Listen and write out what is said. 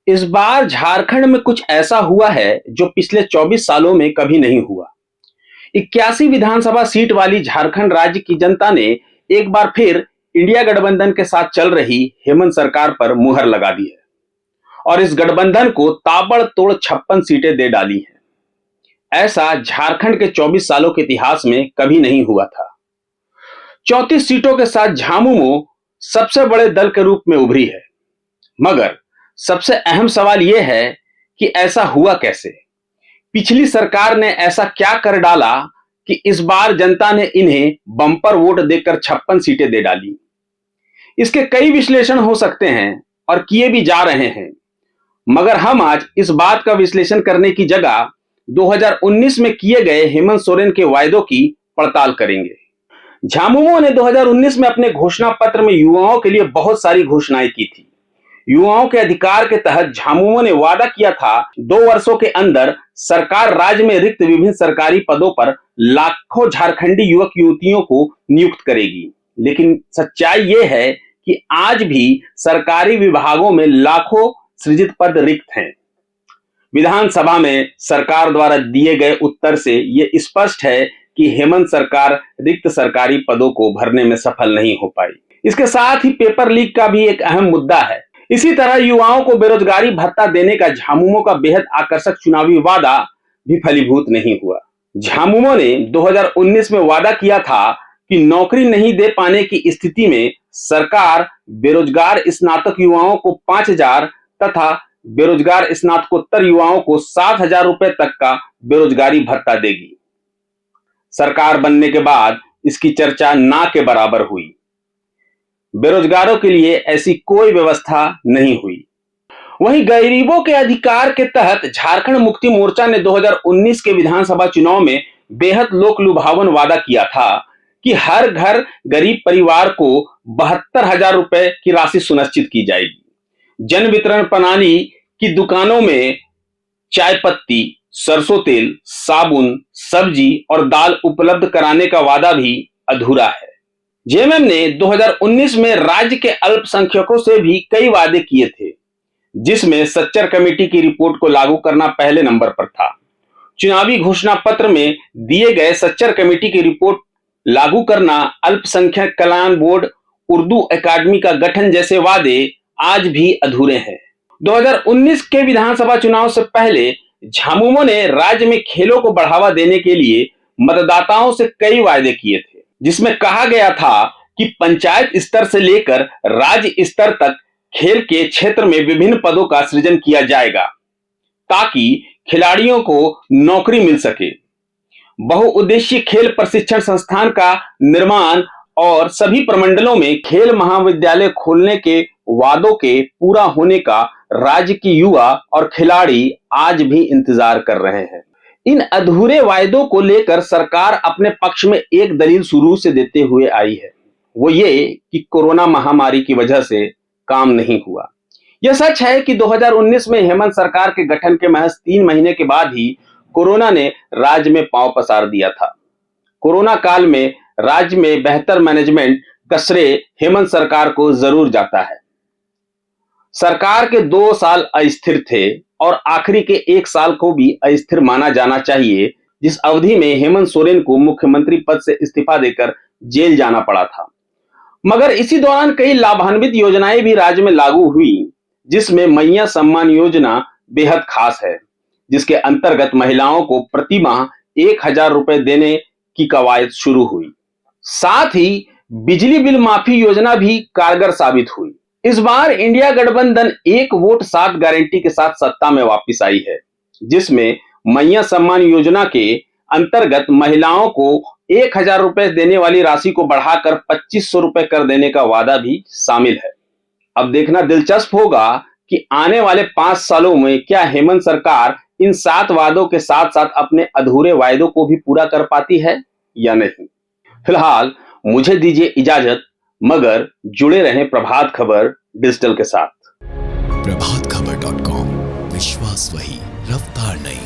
इस बार झारखंड में कुछ ऐसा हुआ है जो पिछले 24 सालों में कभी नहीं हुआ। 81 विधानसभा सीट वाली झारखंड राज्य की जनता ने एक बार फिर इंडिया गठबंधन के साथ चल रही हेमंत सरकार पर मुहर लगा दी है और इस गठबंधन को ताबड़तोड़ 56 सीटें दे डाली हैं। ऐसा झारखंड के 24 सालों के इतिहास में कभी नहीं हुआ था। 34 सीटों के साथ झामुमो सबसे बड़े दल के रूप में उभरी है, मगर सबसे अहम सवाल यह है कि ऐसा हुआ कैसे? पिछली सरकार ने ऐसा क्या कर डाला कि इस बार जनता ने इन्हें बम्पर वोट देकर 56 सीटें दे डाली? इसके कई विश्लेषण हो सकते हैं और किए भी जा रहे हैं, मगर हम आज इस बात का विश्लेषण करने की जगह 2019 में किए गए हेमंत सोरेन के वायदों की पड़ताल करेंगे। झामुमो ने 2019 में अपने घोषणा पत्र में युवाओं के लिए बहुत सारी घोषणाएं की थी। युवाओं के अधिकार के तहत झामुमो ने वादा किया था 2 वर्षों के अंदर सरकार राज्य में रिक्त विभिन्न सरकारी पदों पर लाखों झारखंडी युवक युवतियों को नियुक्त करेगी। लेकिन सच्चाई यह है कि आज भी सरकारी विभागों में लाखों सृजित पद रिक्त हैं। विधानसभा में सरकार द्वारा दिए गए उत्तर से यह स्पष्ट है कि हेमंत सरकार रिक्त सरकारी पदों को भरने में सफल नहीं हो पाई। इसके साथ ही पेपर लीक का भी एक अहम मुद्दा है। इसी तरह युवाओं को बेरोजगारी भत्ता देने का झामुमो का बेहद आकर्षक चुनावी वादा भी फलीभूत नहीं हुआ। झामुमो ने 2019 में वादा किया था कि नौकरी नहीं दे पाने की स्थिति में सरकार बेरोजगार स्नातक युवाओं को 5,000 तथा बेरोजगार स्नातकोत्तर युवाओं को 7,000 रुपए तक का बेरोजगारी भत्ता देगी। सरकार बनने के बाद इसकी चर्चा ना के बराबर हुई। बेरोजगारों के लिए ऐसी कोई व्यवस्था नहीं हुई। वहीं गरीबों के अधिकार के तहत झारखंड मुक्ति मोर्चा ने 2019 के विधानसभा चुनाव में बेहद लोक लुभावन वादा किया था कि हर घर गरीब परिवार को 72,000 रुपए की राशि सुनिश्चित की जाएगी। जन वितरण प्रणाली की दुकानों में चाय पत्ती, सरसों तेल, साबुन, सब्जी और दाल उपलब्ध कराने का वादा भी अधूरा है। जेएमएम ने 2019 में राज्य के अल्पसंख्यकों से भी कई वादे किए थे, जिसमें सच्चर कमेटी की रिपोर्ट को लागू करना पहले नंबर पर था। चुनावी घोषणा पत्र में दिए गए सच्चर कमेटी की रिपोर्ट लागू करना, अल्पसंख्यक कल्याण बोर्ड, उर्दू एकेडमी का गठन जैसे वादे आज भी अधूरे हैं। 2019 के विधानसभा चुनाव से पहले झामुमो ने राज्य में खेलों को बढ़ावा देने के लिए मतदाताओं से कई वादे किए थे, जिसमें कहा गया था कि पंचायत स्तर से लेकर राज्य स्तर तक खेल के क्षेत्र में विभिन्न पदों का सृजन किया जाएगा ताकि खिलाड़ियों को नौकरी मिल सके। बहुउद्देशीय खेल प्रशिक्षण संस्थान का निर्माण और सभी प्रमंडलों में खेल महाविद्यालय खोलने के वादों के पूरा होने का राज्य की युवा और खिलाड़ी आज भी इंतजार कर रहे हैं। इन अधूरे वायदों को लेकर सरकार अपने पक्ष में एक दलील शुरू से देते हुए आई है, वो ये कि कोरोना महामारी की वजह से काम नहीं हुआ। यह सच है कि 2019 में हेमंत सरकार के गठन के महज 3 महीने के बाद ही कोरोना ने राज्य में पांव पसार दिया था। कोरोना काल में राज्य में बेहतर मैनेजमेंट का श्रेय हेमंत सरकार को जरूर जाता है। सरकार के 2 साल अस्थिर थे और आखिरी के 1 साल को भी अस्थिर माना जाना चाहिए, जिस अवधि में हेमंत सोरेन को मुख्यमंत्री पद से इस्तीफा देकर जेल जाना पड़ा था। मगर इसी दौरान कई लाभान्वित योजनाएं भी राज्य में लागू हुई, जिसमें मैया सम्मान योजना बेहद खास है, जिसके अंतर्गत महिलाओं को प्रति माह 1,000 रुपए देने की कवायद शुरू हुई। साथ ही बिजली बिल माफी योजना भी कारगर साबित हुई। इस बार इंडिया गठबंधन 1 वोट 7 गारंटी के साथ सत्ता में वापस आई है, जिसमें मैया सम्मान योजना के अंतर्गत महिलाओं को 1,000 रुपए देने वाली राशि को बढ़ाकर 2,500 रुपए कर देने का वादा भी शामिल है। अब देखना दिलचस्प होगा कि आने वाले 5 सालों में क्या हेमंत सरकार इन 7 वादों के साथ साथ अपने अधूरे वायदों को भी पूरा कर पाती है या नहीं। फिलहाल मुझे दीजिए इजाजत, मगर जुड़े रहें प्रभात खबर डिजिटल के साथ। प्रभातखबर.com, विश्वास वही, रफ्तार नहीं।